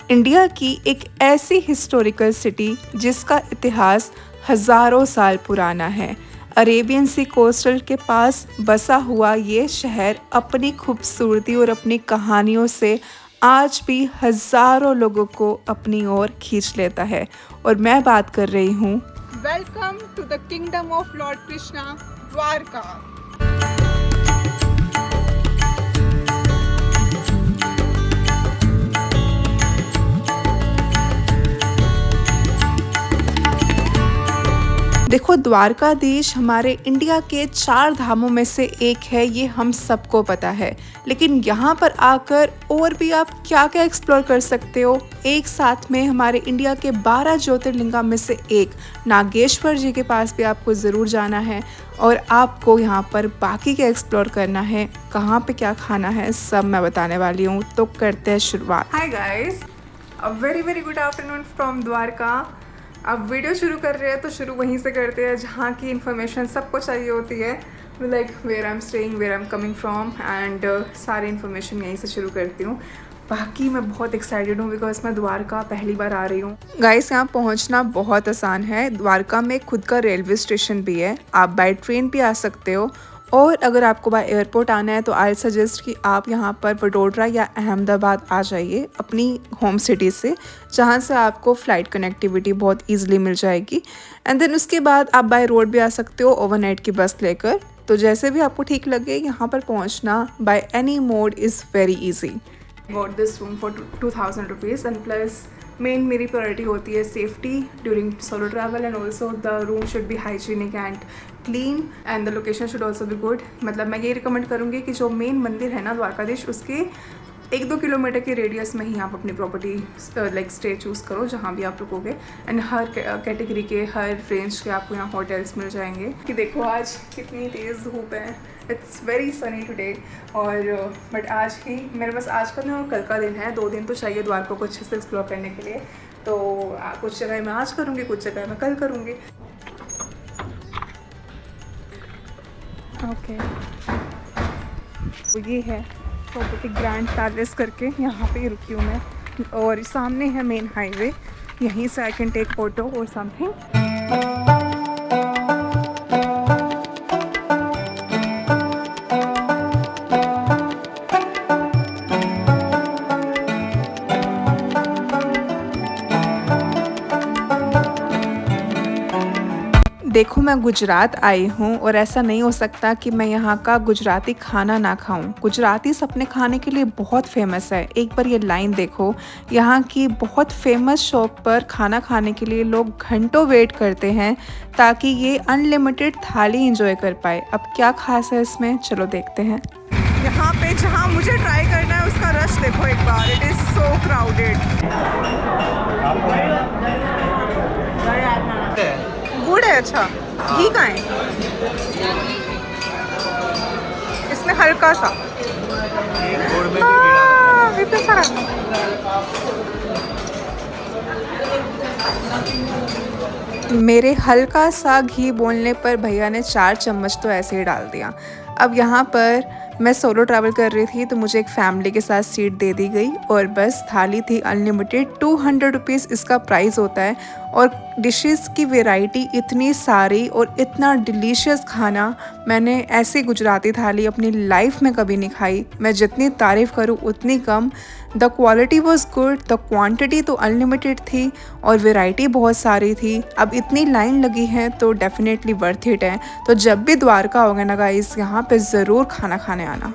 India की एक ऐसी हिस्टोरिकल सिटी जिसका इतिहास हज़ारों साल पुराना है। अरेबियन सी कोस्टल के पास बसा हुआ ये शहर अपनी खूबसूरती और अपनी कहानियों से आज भी हज़ारों लोगों को अपनी ओर खींच लेता है। और मैं बात कर रही हूँ welcome to the kingdom of lord Krishna, Dwarka. देखो, द्वारकाधीश हमारे इंडिया के 4 धामों में से एक है, ये हम सबको पता है। लेकिन यहाँ पर आकर और भी आप क्या क्या एक्सप्लोर कर सकते हो। एक साथ में हमारे इंडिया के 12 ज्योतिर्लिंगा में से एक नागेश्वर जी के पास भी आपको ज़रूर जाना है। और आपको यहाँ पर बाकी क्या एक्सप्लोर करना है, कहाँ पे क्या खाना है, सब मैं बताने वाली हूँ। तो करते हैं शुरुआत। Hi guys, a very good afternoon from Dwarka. अब वीडियो शुरू कर रहे हैं तो शुरू वहीं से करते हैं जहाँ की इन्फॉर्मेशन सबको चाहिए होती है, like where I am staying, where I am coming from and सारी इन्फॉर्मेशन यहीं से शुरू करती हूँ। बाकी मैं बहुत एक्साइटेड हूँ बिकॉज मैं द्वारका पहली बार आ रही हूँ। गाइस, यहाँ पहुँचना बहुत आसान है। द्वारका में खुद का रेलवे स्टेशन भी है, आप बाय ट्रेन भी आ सकते हो। और अगर आपको बाय एयरपोर्ट आना है तो आई सजेस्ट कि आप यहाँ पर वडोदरा या अहमदाबाद आ जाइए अपनी होम सिटी से, जहाँ से आपको फ़्लाइट कनेक्टिविटी बहुत इजीली मिल जाएगी। एंड देन उसके बाद आप बाय रोड भी आ सकते हो ओवरनाइट की बस लेकर। तो जैसे भी आपको ठीक लगे, यहाँ पर पहुँचना by any mode is very easy. Got this room for 2000 rupees and plus main मेरी प्रायोरिटी होती है safety during solo travel and also the room should be hygienic and clean and the location should also be good. मतलब मैं ये recommend करूँगी कि जो main मंदिर है ना द्वारकाधीश, उसके 1-2 किलोमीटर के रेडियस में ही आप अपनी प्रॉपर्टी लाइक स्टे चूज़ करो जहाँ भी आप रुकोगे। एंड हर कैटेगरी के, हर रेंज के आपको यहाँ होटल्स मिल जाएंगे। कि देखो आज कितनी तेज़ धूप है, इट्स वेरी सनी टुडे। और बट आज ही मेरे पास आज का दिन और कल का दिन है, 2 दिन तो चाहिए द्वारका को अच्छे से एक्सप्लोर करने के लिए। तो कुछ जगह मैं आज करूँगी, कुछ जगह मैं कल करूँगी। ओके, तो ये है प्रॉपर्टी ग्रैंड पैलेस करके, यहाँ पे रुकी हूँ मैं। और सामने है मेन हाईवे, यहीं से आई कैन टेक ऑटो और समथिंग। देखो, मैं गुजरात आई हूँ और ऐसा नहीं हो सकता कि मैं यहाँ का गुजराती खाना ना खाऊं। गुजराती अपने खाने के लिए बहुत फेमस है। एक बार ये लाइन देखो, यहाँ की बहुत फेमस शॉप पर खाना खाने के लिए लोग घंटों वेट करते हैं ताकि ये अनलिमिटेड थाली एंजॉय कर पाए। अब क्या खास है इसमें, चलो देखते हैं। यहाँ पे जहाँ मुझे ट्राई करना है उसका रश देखो एक बार, इट इज़ सो क्राउडेड। गुड़ है, अच्छा घी का है इसमें हल्का सा। इतना सारा मेरे हल्का सा घी बोलने पर भैया ने 4 चम्मच तो ऐसे ही डाल दिया। अब यहाँ पर मैं सोलो ट्रैवल कर रही थी तो मुझे एक फैमिली के साथ सीट दे दी गई और बस थाली थी अनलिमिटेड। 200 रुपीज़ इसका प्राइस होता है और डिशेस की वैरायटी इतनी सारी और इतना डिलीशियस खाना मैंने ऐसी गुजराती थाली अपनी लाइफ में कभी नहीं खाई। मैं जितनी तारीफ़ करूँ उतनी कम। The quality was good, the quantity तो अनलिमिटेड थी और वैरायटी बहुत सारी थी। अब इतनी लाइन लगी है तो डेफिनेटली वर्थ इट है। तो जब भी द्वारका होगा ना गाइस, यहाँ पे ज़रूर खाना खाने आना।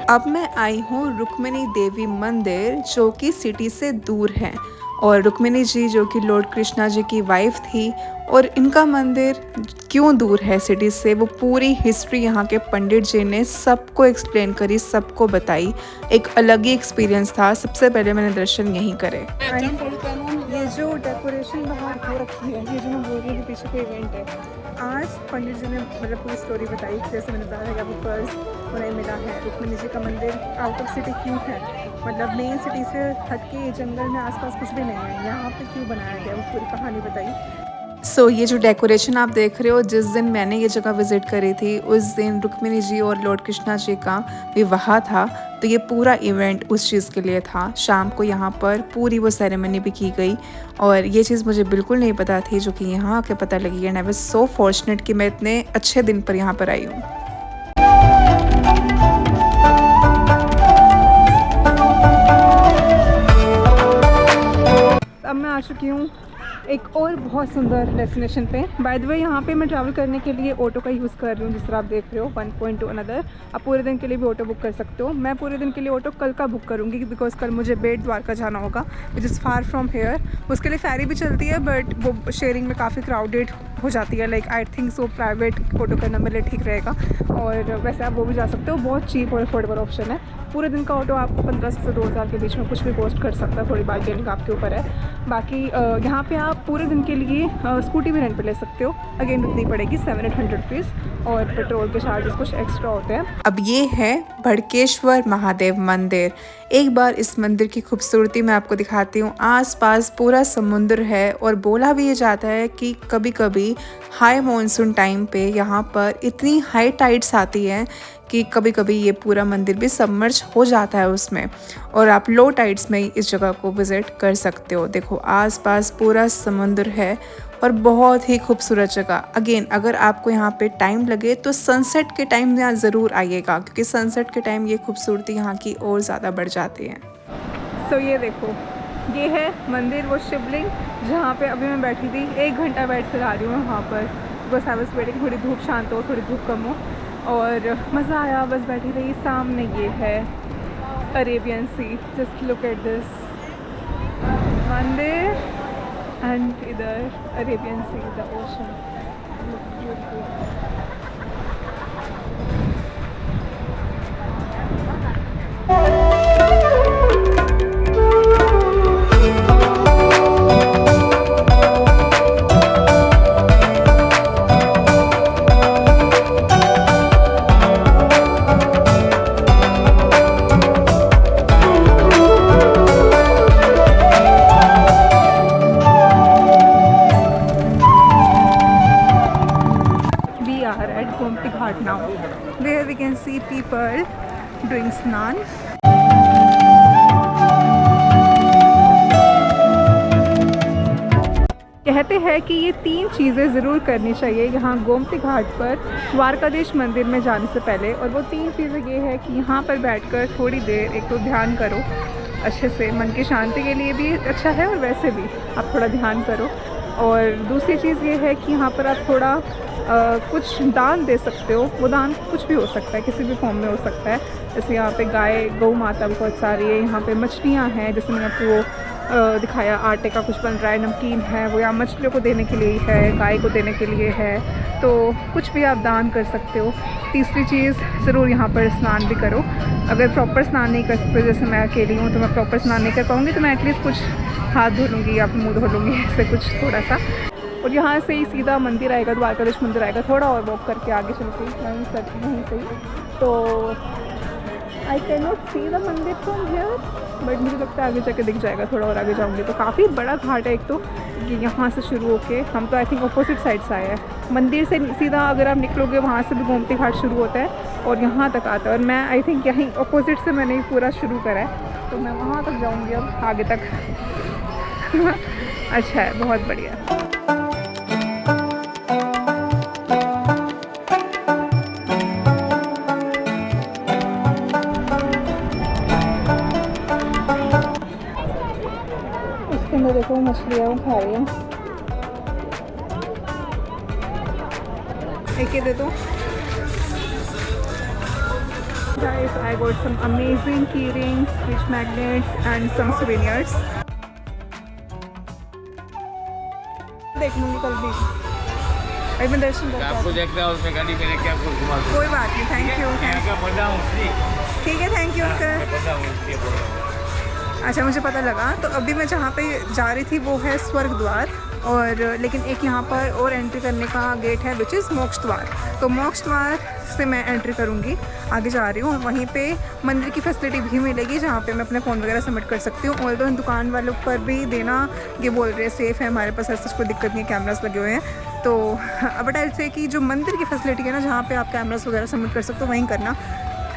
अब मैं आई हूँ रुक्मिणी देवी मंदिर, जो कि सिटी से दूर है और रुक्मिणी जी जो कि लॉर्ड कृष्णा जी की वाइफ थी, और इनका मंदिर क्यों दूर है सिटी से, वो पूरी हिस्ट्री यहाँ के पंडित जी ने सबको एक्सप्लेन करी, सबको बताई। एक अलग ही एक्सपीरियंस था। सबसे पहले मैंने दर्शन यहीं करे। ये जो डेकोरेशन बाहर हो रखी है, ये जो मैं बोल रही हूँ पीछे कोई इवेंट है, आज पंडित जी ने मतलब पूरी स्टोरी बताई। जैसे मैंने बताया कि आपको पर्स उन्हें मिला है। रुक्मिणी जी का मंदिर आउट ऑफ सिटी क्यों है, मतलब मेन सिटी से हट के जंगल में आसपास कुछ भी नहीं है, यहाँ पे क्यों बनाया गया, वो पूरी कहानी बताई। ये जो डेकोरेशन आप देख रहे हो, जिस दिन मैंने ये जगह विज़िट करी थी उस दिन रुक्मिणी जी और लॉर्ड कृष्णा जी का विवाह था। तो ये पूरा इवेंट उस चीज़ के लिए था। शाम को यहाँ पर पूरी वो सेरेमनी भी की गई, और ये चीज़ मुझे बिल्कुल नहीं पता थी, जो कि यहाँ आके पता लगी। And I was so fortunate कि मैं इतने अच्छे दिन पर यहाँ पर आई हूँ। अब मैं आ चुकी हूँ एक और बहुत सुंदर डेस्टिनेशन पे। बाय द वे यहाँ पे मैं ट्रैवल करने के लिए ऑटो का यूज़ कर रही हूँ, जिस तरह आप देख रहे हो 1 पॉइंट टू अनदर। आप पूरे दिन के लिए भी ऑटो बुक कर सकते हो। मैं पूरे दिन के लिए ऑटो कल का बुक करूँगी, बिकॉज कल मुझे बेट द्वारका जाना होगा, which is far from here. उसके लिए फेरी भी चलती है, बट वो शेयरिंग में काफ़ी क्राउडेड हो जाती है। Like I think so private auto करना मेरे लिए ठीक रहेगा, और वैसे आप वो भी जा सकते हो। बहुत चीप और अफोर्डेबल ऑप्शन है। पूरे दिन का ऑटो आपको 1500 से 2000 के बीच में कुछ भी कॉस्ट कर सकता है, थोड़ी बार्गेनिंग आपके ऊपर है। बाकी यहाँ पे आप पूरे दिन के लिए स्कूटी भी रेंट पे ले सकते हो। अगेन उतनी पड़ेगी 700-800 रुपीज़, और पेट्रोल के चार्जेस कुछ एक्स्ट्रा होते हैं। अब ये है भड़केश्वर महादेव मंदिर। एक बार इस मंदिर की खूबसूरती मैं आपको दिखाती हूँ। आसपास पूरा समुद्र है, और बोला भी ये जाता है कि कभी कभी हाई मॉनसून टाइम पे यहाँ पर इतनी हाई टाइड्स आती हैं कि कभी कभी ये पूरा मंदिर भी सबमर्ज हो जाता है उसमें, और आप लो टाइड्स में इस जगह को विज़िट कर सकते हो। देखो आसपास पूरा समुद्र है, और बहुत ही खूबसूरत जगह। अगेन अगर आपको यहाँ पे टाइम लगे तो सनसेट के टाइम यहाँ ज़रूर आइएगा, क्योंकि सनसेट के टाइम ये खूबसूरती यहाँ की और ज़्यादा बढ़ जाती है। सो ये देखो, ये है मंदिर, वो शिवलिंग जहाँ पे अभी मैं बैठी थी। 1 घंटा बैठ कर आ रही हूँ वहाँ पर, बस आई वाज वेटिंग थोड़ी धूप शांत हो, थोड़ी धूप कम हो, और मज़ा आया, बस बैठी रही। सामने ये है Arabian sea, just look at this मंदिर, एंड इधर Arabian sea, the ocean. Gomti Ghat now, where we can see people doing snan. कहते हैं कि ये 3 चीज़ें ज़रूर करनी चाहिए यहाँ गोमती घाट पर द्वारकाधीश मंदिर में जाने से पहले, और वो 3 चीज़ें ये है कि यहाँ पर बैठकर थोड़ी देर एक तो ध्यान करो अच्छे से, मन की शांति के लिए भी अच्छा है, और वैसे भी आप थोड़ा ध्यान करो। और दूसरी चीज़ ये है कि यहाँ पर आप थोड़ा कुछ दान दे सकते हो। वो दान कुछ भी हो सकता है, किसी भी फॉर्म में हो सकता है। जैसे यहाँ पे गाय गौ माता बहुत सारी है, यहाँ पे मछलियाँ हैं, जैसे मैंने आपको वो दिखाया, आटे का कुछ बन रहा है, नमकीन है, वो यहाँ मछलियों को देने के लिए है, गाय को देने के लिए है। तो कुछ भी आप दान कर सकते हो। तीसरी चीज़, ज़रूर यहाँ पर स्नान भी करो। अगर प्रॉपर स्नान नहीं कर सकते, जैसे मैं अकेली हूँ तो मैं प्रॉपर स्नान नहीं कर पाऊँगी, तो मैं एटलीस्ट कुछ हाथ धो लूँगी या मुँह धो लूँगी, ऐसे कुछ थोड़ा सा। और यहाँ से ही सीधा मंदिर आएगा, द्वारकाधीश मंदिर आएगा। थोड़ा और वॉक करके आगे चलते वहीं से ही, तो I can not see the मंदिर फ्रॉम हियर, बट मुझे लगता है आगे जाके दिख जाएगा। थोड़ा और आगे जाऊँगी तो काफ़ी बड़ा घाट है। एक तो ये यहाँ से शुरू होके, हम तो आई थिंक अपोजिट साइड से आए हैं। मंदिर से सीधा अगर आप निकलोगे वहाँ से भी गोमती घाट शुरू होता है और यहाँ तक आता है, और मैं आई थिंक यहीं अपोजिट से मैंने पूरा शुरू करा है, तो मैं वहाँ तक जाऊँगी अब आगे तक। अच्छा है, बहुत बढ़िया। देखो मछलियाँ वो खा रही हैं, एक दे दो। Guys, I got some amazing key rings, fish magnets and some souvenirs. देख लूँगी कल भी। अभी मैं दर्शन करके आपको आती देखना है उसमें गाड़ी मैंने क्या कुछ घुमा हूँ। कोई बात नहीं, थैंक यू। क्या बंदा हूँ ठीक है, थैंक यू अंकल। बंदा हूँ इसलिए बोल रहा हूँ। अच्छा, मुझे पता लगा। तो अभी मैं जहाँ पे जा रही थी वो है स्वर्ग द्वार, और लेकिन एक यहाँ पर और एंट्री करने का गेट है विच इज़ मोक्ष द्वार। तो मोक्ष द्वार से मैं एंट्री करूँगी, आगे जा रही हूँ। और वहीं पे मंदिर की फैसिलिटी भी मिलेगी जहाँ पे मैं अपने फ़ोन वगैरह सबमिट कर सकती हूँ। और तो इन दुकान वालों पर भी देना, ये बोल रहे हैं सेफ़ है, हमारे पास ऐसा कोई दिक्कत नहीं है, कैमरास लगे हुए हैं। तो बट आई से कि जो मंदिर की फैसिलिटी है ना, जहाँ पे आप कैमरास वगैरह सबमिट कर सकते हो, वहीं करना।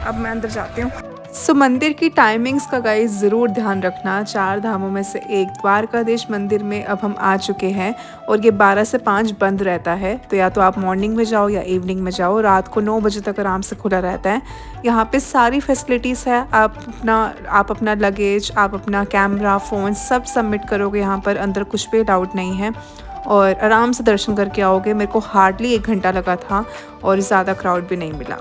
अब मैं अंदर जाती हूँ। सो मंदिर की टाइमिंग्स का गाइस ज़रूर ध्यान रखना। 4 धामों में से एक द्वारकाधीश मंदिर में अब हम आ चुके हैं और ये 12 से 5 बंद रहता है। तो या तो आप मॉर्निंग में जाओ या इवनिंग में जाओ। रात को 9 बजे तक आराम से खुला रहता है। यहाँ पे सारी फैसिलिटीज़ है। आप अपना लगेज, आप अपना कैमरा, फ़ोन सब सबमिट करोगे यहाँ पर। अंदर कुछ भी अलाउड नहीं है और आराम से दर्शन करके आओगे। मेरे को हार्डली 1 घंटा लगा था और ज़्यादा क्राउड भी नहीं मिला।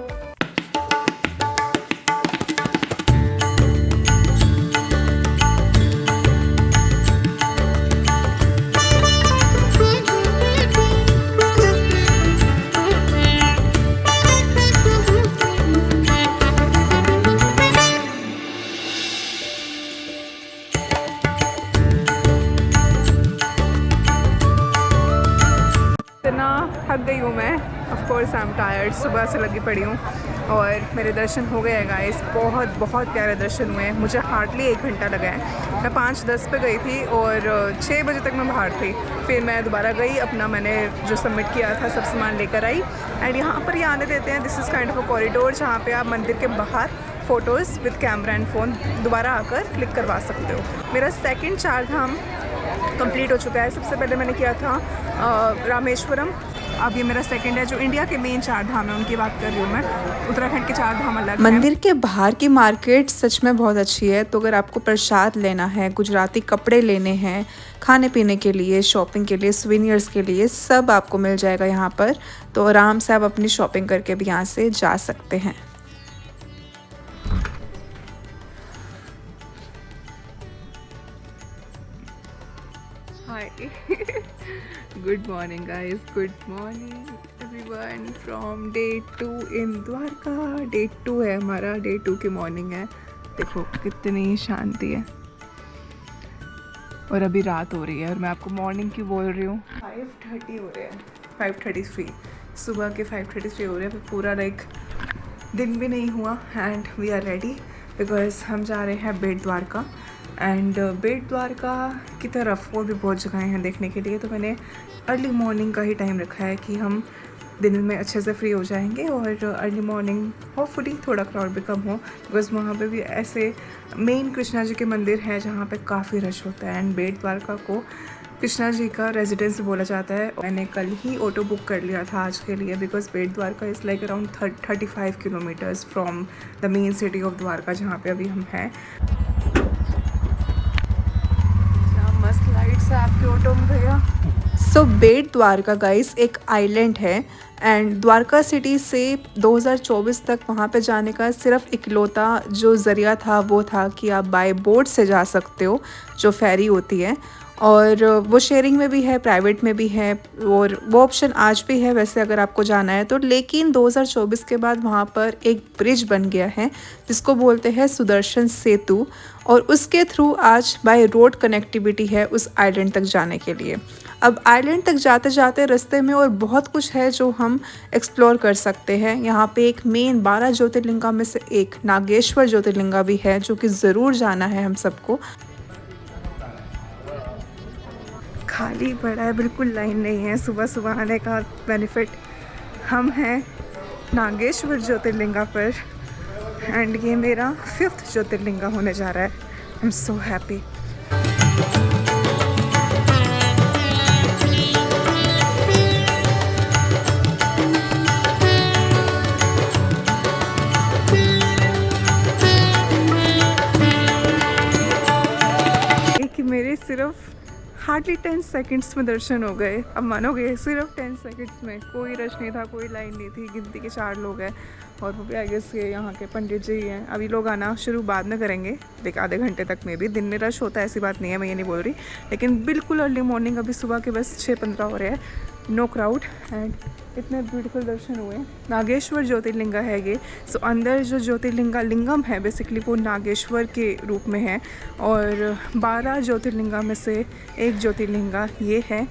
इतना थक गई हूँ मैं, of course I am tired, सुबह से लगी पड़ी हूँ। और मेरे दर्शन हो गए हैं गाइस, बहुत बहुत प्यारे दर्शन हुए हैं। मुझे हार्डली 1 घंटा लगा है। मैं 5:10 पे गई थी और 6 बजे तक मैं बाहर थी। फिर मैं दोबारा गई, अपना मैंने जो सबमिट किया था सब सामान लेकर आई। एंड यहाँ पर ये आने देते हैं, this is kind of a corridor जहाँ पे आप मंदिर के बाहर photos with camera and phone दोबारा आकर क्लिक करवा सकते हो। मेरा सेकंड 4 धाम कंप्लीट हो चुका है। सबसे पहले मैंने किया था रामेश्वरम, अब ये मेरा सेकंड है। जो इंडिया के मेन 4 धाम है उनकी बात कर रही हूँ मैं। उत्तराखंड के 4 धाम अलग हैं। मंदिर के बाहर की मार्केट सच में बहुत अच्छी है। तो अगर आपको प्रसाद लेना है, गुजराती कपड़े लेने हैं, खाने पीने के लिए, शॉपिंग के लिए, सुवेनियर्स के लिए, सब आपको मिल जाएगा यहाँ पर। तो आराम से आप अपनी शॉपिंग करके भी यहाँ से जा सकते हैं। Hi. Good morning guys. Good morning everyone from day 2 in Dwarka. Day 2 है हमारा, day 2 की मॉर्निंग है। देखो कितनी शांति है और अभी रात हो रही है और मैं आपको मॉर्निंग की बोल रही हूँ। 5:30 हो रहे हैं, 5:33 सुबह के 5:33 हो रहे हैं। पूरा लाइक दिन भी नहीं हुआ and we are ready because हम जा रहे हैं बेट द्वारका। एंड बेट द्वारका की तरफ और भी बहुत जगहें हैं देखने के लिए। तो मैंने अर्ली मॉर्निंग का ही टाइम रखा है कि हम दिन में अच्छे से फ्री हो जाएंगे और अर्ली मॉर्निंग होपफुली थोड़ा क्राउड भी कम हो बिकॉज वहाँ पे भी ऐसे मेन कृष्णा जी के मंदिर है जहाँ पे काफ़ी रश होता है। एंड बेट द्वारका को कृष्णा जी का रेजिडेंस बोला जाता है। मैंने कल ही ऑटो बुक कर लिया था आज के लिए because Bet Dwarka is like around 35 kilometres from the main city of Dwarka जहाँ पे अभी हम हैं। मस्त लाइट्स है आपके ऑटो में भैया। सो बेट द्वारका गाइस एक आइलैंड है एंड द्वारका सिटी से 2024 तक वहाँ पे जाने का सिर्फ इकलौता जो ज़रिया था वो था कि आप बाय बोट से जा सकते हो, जो फेरी होती है। और वो शेयरिंग में भी है, प्राइवेट में भी है और वो ऑप्शन आज भी है वैसे अगर आपको जाना है तो। लेकिन 2024 के बाद वहाँ पर एक ब्रिज बन गया है जिसको बोलते हैं सुदर्शन सेतु और उसके थ्रू आज बाय रोड कनेक्टिविटी है उस आइलैंड तक जाने के लिए। अब आइलैंड तक जाते जाते रास्ते में और बहुत कुछ है जो हम एक्सप्लोर कर सकते हैं। यहाँ पे एक मेन 12 ज्योतिर्लिंगा में से एक नागेश्वर ज्योतिर्लिंगा भी है जो कि ज़रूर जाना है हम सबको। खाली पड़ा है, बिल्कुल लाइन नहीं है। सुबह सुबह आने का बेनिफिट, हम हैं नागेश्वर ज्योतिर्लिंगा पर एंड ये मेरा 5th ज्योतिर्लिंगा होने जा रहा है। I am so happy. मेरे सिर्फ हार्डली 10 सेकंड्स में दर्शन हो गए। अब मानोगे सिर्फ 10 सेकंड्स में, कोई रश नहीं था, कोई लाइन नहीं थी, गिनती के 4 लोग हैं और वो भी आई गेस ये यहाँ के पंडित जी हैं। अभी लोग आना शुरू बाद में करेंगे, एक आधे घंटे तक में भी। दिन में रश होता है ऐसी बात नहीं है, मैं ये नहीं बोल रही, लेकिन बिल्कुल अर्ली मॉर्निंग, अभी सुबह के बस 6:15 हो रहे हैं, नो क्राउड एंड इतने ब्यूटीफुल दर्शन हुए। नागेश्वर ज्योतिर्लिंगा है ये। सो अंदर जो लिंगम है बेसिकली वो नागेश्वर के रूप में है, और 12 ज्योतिर्लिंगा में से एक ज्योतिर्लिंगा ये है।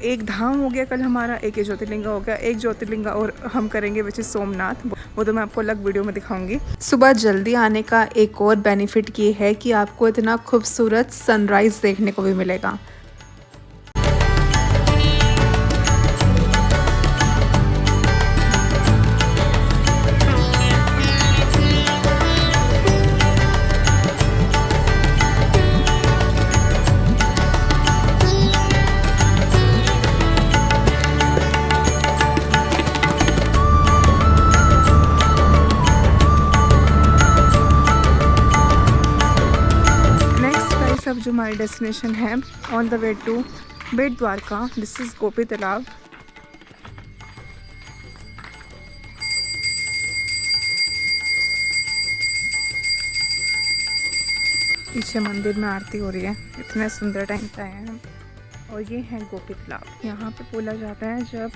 एक धाम हो गया कल हमारा, एक ज्योतिर्लिंगा हो गया, एक ज्योतिर्लिंगा और हम करेंगे विच इज़ सोमनाथ, वो तो मैं आपको अलग वीडियो में दिखाऊंगी। सुबह जल्दी आने का एक और बेनिफिट ये है कि आपको इतना खूबसूरत सनराइज़ देखने को भी मिलेगा। अब जो हमारी डेस्टिनेशन है on the way to Bet Dwarka, this is Gopi Talab. पीछे मंदिर में आरती हो रही है, इतने सुंदर टाइम पे आए हैं हम। और ये है गोपी तालाब। यहाँ पे बोला जाता है जब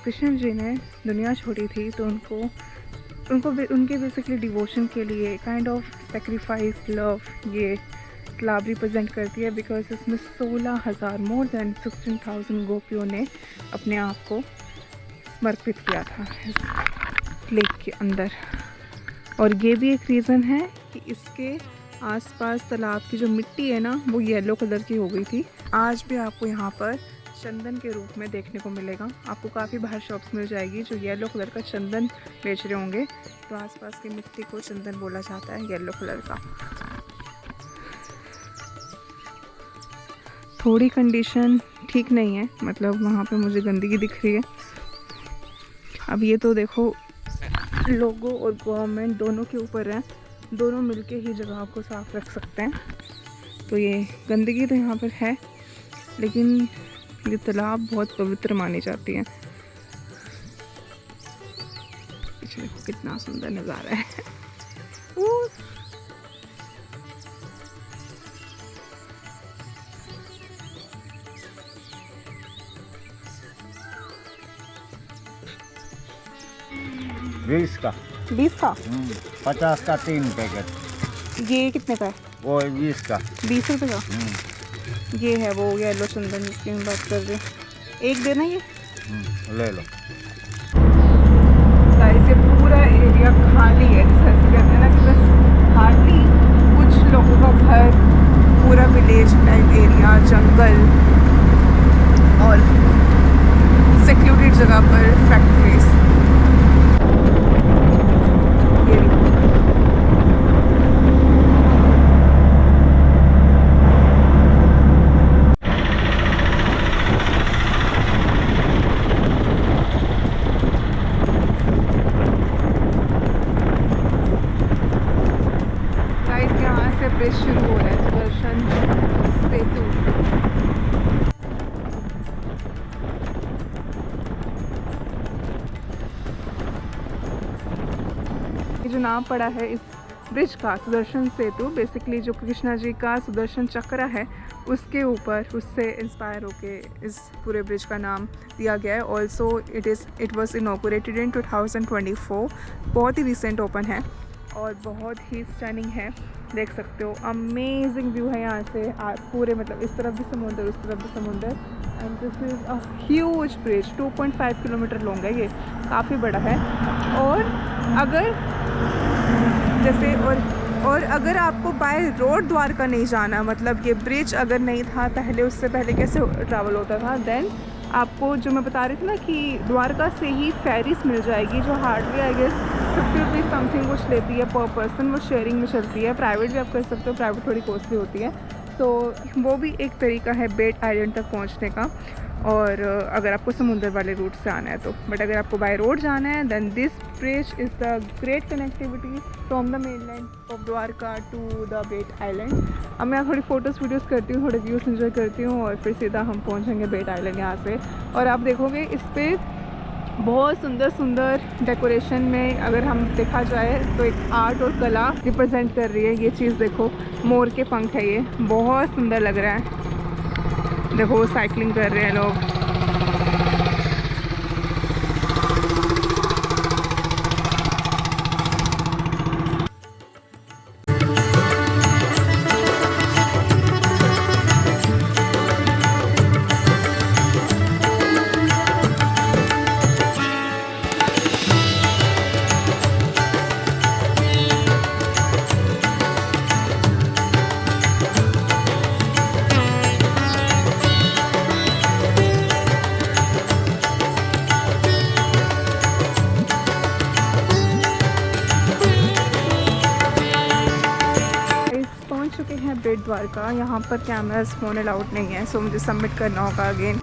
कृष्ण जी ने दुनिया छोड़ी थी तो उनके बेसिकली डिवोशन के लिए काइंड ऑफ सेक्रीफाइस लव ये तालाब रिप्रेजेंट करती है, बिकॉज इसमें 16,000 मोर देन 16,000 गोपियों ने अपने आप को समर्पित किया था इस लेक के अंदर। और ये भी एक रीज़न है कि इसके आसपास तालाब की जो मिट्टी है ना वो येलो कलर की हो गई थी। आज भी आपको यहाँ पर चंदन के रूप में देखने को मिलेगा। आपको काफ़ी बाहर शॉप्स मिल जाएगी जो येलो कलर का चंदन बेच रहे होंगे, तो आसपास की मिट्टी को चंदन बोला जाता है, येलो कलर का। थोड़ी कंडीशन ठीक नहीं है, मतलब वहाँ पे मुझे गंदगी दिख रही है। अब ये तो देखो लोगों और गवर्नमेंट दोनों के ऊपर है, दोनों मिलके ही जगह को साफ रख सकते हैं। तो ये गंदगी तो यहाँ पर है, लेकिन ये तालाब बहुत पवित्र मानी जाती है। पीछे देखो कितना सुंदर नज़ारा है। बीस का 20 का 50 का 3 पैकेट। ये कितने का है? वो 20 का 20 रुपये का। ये है वो येलो चंदन जिसकी हम बात कर रहे हैं। एक देना ये ले लो। गाइस ये पूरा एरिया खाली है, जैसे कहते हैं ना कि बस हार्डली कुछ लोगों का घर, पूरा विलेज टाइप एरिया, जंगल और सिक्योरिटी जगह पर फैक्ट्रीज। ब्रिज शुरू हो रहा है, सुदर्शन सेतु। ये जो नाम पड़ा है इस ब्रिज का, सुदर्शन सेतु, बेसिकली जो कृष्णा जी का सुदर्शन चक्र है उसके ऊपर, उससे इंस्पायर होके इस पूरे ब्रिज का नाम दिया गया है। ऑल्सो इट वाज इनॉग्रेटेड इन 2024, बहुत ही रिसेंट ओपन है और बहुत ही स्टनिंग है, देख सकते हो। अमेजिंग व्यू है यहाँ से पूरे, मतलब इस तरफ भी समुंदर, उस तरफ भी समुंदर। And this is a huge bridge, 2.5 kilometre long है ये, काफ़ी बड़ा है। और अगर जैसे और अगर आपको बाय रोड द्वारका नहीं जाना, मतलब ये ब्रिज अगर नहीं था पहले, उससे पहले कैसे ट्रैवल होता था, देन आपको जो मैं बता रही थी ना कि द्वारका से ही फेरीज मिल जाएगी, जो hardly I guess 50 rupees something कुछ लेती है पर पर्सन। वो शेयरिंग में चलती है, प्राइवेट भी आप कर सकते हो, प्राइवेट थोड़ी कॉस्टली होती है। तो वो भी एक तरीका है बेट आइलैंड तक पहुंचने का, और अगर आपको समुंदर वाले रूट से आना है तो। बट अगर आपको बाय रोड जाना है then this bridge is the great connectivity from the mainland of Dwarka to the Bet island. अब मैं थोड़ी फ़ोटोज़ वीडियोज़ करती हूँ, थोड़े व्यूज़ एंजॉय करती हूँ, और फिर सीधा हम पहुँचेंगे बेट आइलैंड यहाँ से। और आप देखोगे इस पर बहुत सुंदर सुंदर डेकोरेशन में अगर हम देखा जाए तो एक आर्ट और कला रिप्रेजेंट कर रही है ये चीज़। देखो मोर के पंख है, ये बहुत सुंदर लग रहा है। देखो वो साइकिलिंग कर रहे हैं लोग। चुके हैं बेट द्वारका। यहाँ पर कैमरास फोन अलाउड नहीं है, सो मुझे सबमिट करना होगा अगेन।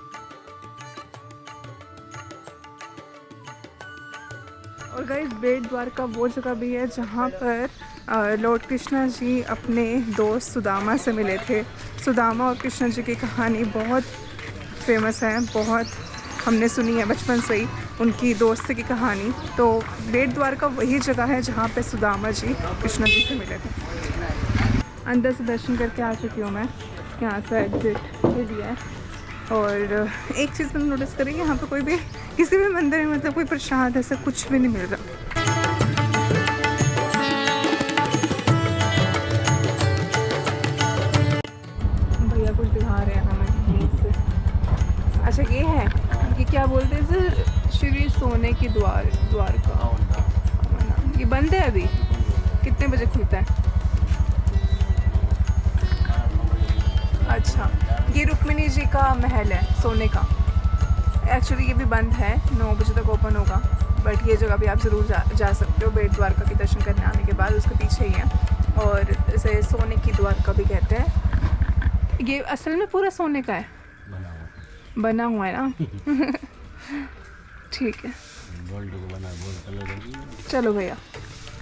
और गाइस बेट द्वारका वो जगह भी है जहाँ पर लॉर्ड कृष्णा जी अपने दोस्त सुदामा से मिले थे। सुदामा और कृष्णा जी की कहानी बहुत फेमस है, बहुत हमने सुनी है बचपन से ही उनकी दोस्ती की कहानी। तो बेट द्वारका वही जगह है जहाँ पे सुदामा जी कृष्णा जी से मिले थे। अंदर से दर्शन करके आ चुकी हूँ मैं, यहाँ से एग्जिट ले लिया है। और एक चीज़ मैंने नोटिस करी, यहाँ पे कोई भी किसी भी मंदिर में मतलब कोई प्रसाद ऐसा कुछ भी नहीं मिल रहा। भैया कुछ दिखा रहे हैं हमें से। अच्छा ये है, ये क्या बोलते हैं सर? श्री सोने की द्वारका। ये बंद है अभी? कितने बजे खुलता है? अच्छा, ये रुक्मिणी जी का महल है सोने का। एक्चुअली ये भी बंद है, 9 बजे तक ओपन होगा, बट ये जगह भी आप ज़रूर जा सकते हो बेट द्वारका के दर्शन करने आने के बाद। उसके पीछे ही है और इसे सोने की द्वारका भी कहते हैं। ये असल में पूरा सोने का है, बना हुआ है ना। ठीक है, चलो भैया।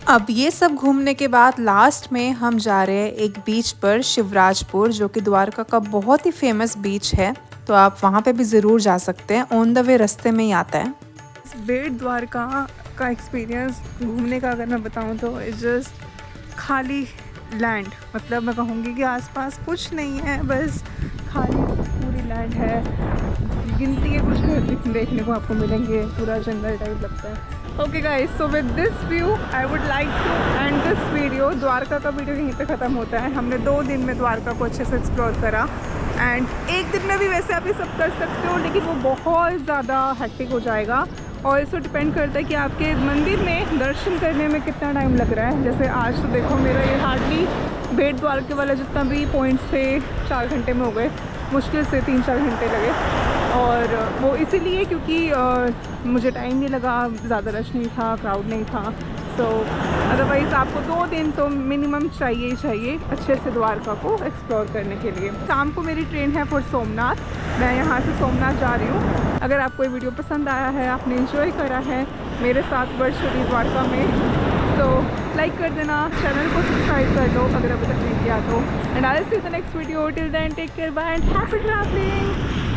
अब ये सब घूमने के बाद लास्ट में हम जा रहे हैं एक बीच पर, शिवराजपुर, जो कि द्वारका का बहुत ही फेमस बीच है। तो आप वहाँ पे भी ज़रूर जा सकते हैं, ऑन द वे रास्ते में ही आता है। बेट द्वारका का एक्सपीरियंस घूमने का अगर मैं बताऊँ तो इट्स जस्ट खाली लैंड। मतलब मैं कहूँगी कि आसपास कुछ नहीं है, बस खाली पूरी लैंड है। गिनती के कुछ घर देखने को आपको मिलेंगे, पूरा जंगल टाइप लगता है। Okay guys, so with this view I would like to end this video. द्वारका का वीडियो यहीं पे ख़त्म होता है। हमने 2 दिन में द्वारका को अच्छे से एक्सप्लोर करा एंड एक दिन में भी वैसे आप ये सब कर सकते हो, लेकिन वो बहुत ज़्यादा हेक्टिक हो जाएगा और इसको डिपेंड करता है कि आपके मंदिर में दर्शन करने में कितना टाइम लग रहा है। जैसे आज तो देखो मेरा ये हार्डली बेट द्वारका वाला जितना भी पॉइंट्स थे 4 घंटे में हो गए, मुश्किल से 3-4 घंटे लगे। और वो इसीलिए क्योंकि मुझे टाइम नहीं लगा, ज़्यादा रश नहीं था, क्राउड नहीं था। सो अदरवाइज़ आपको 2 दिन तो मिनिमम चाहिए ही चाहिए अच्छे से द्वारका को एक्सप्लोर करने के लिए। शाम को मेरी ट्रेन है फॉर सोमनाथ, मैं यहाँ से सोमनाथ जा रही हूँ। अगर आपको ये वीडियो पसंद आया है, आपने इन्जॉय करा है मेरे साथ वर्चुअली द्वारका में, तो लाइक कर देना, चैनल को सब्सक्राइब कर दो अगर अभी तक नहीं किया तो। And I will see you in the next video. Till then take care, bye and happy travelling.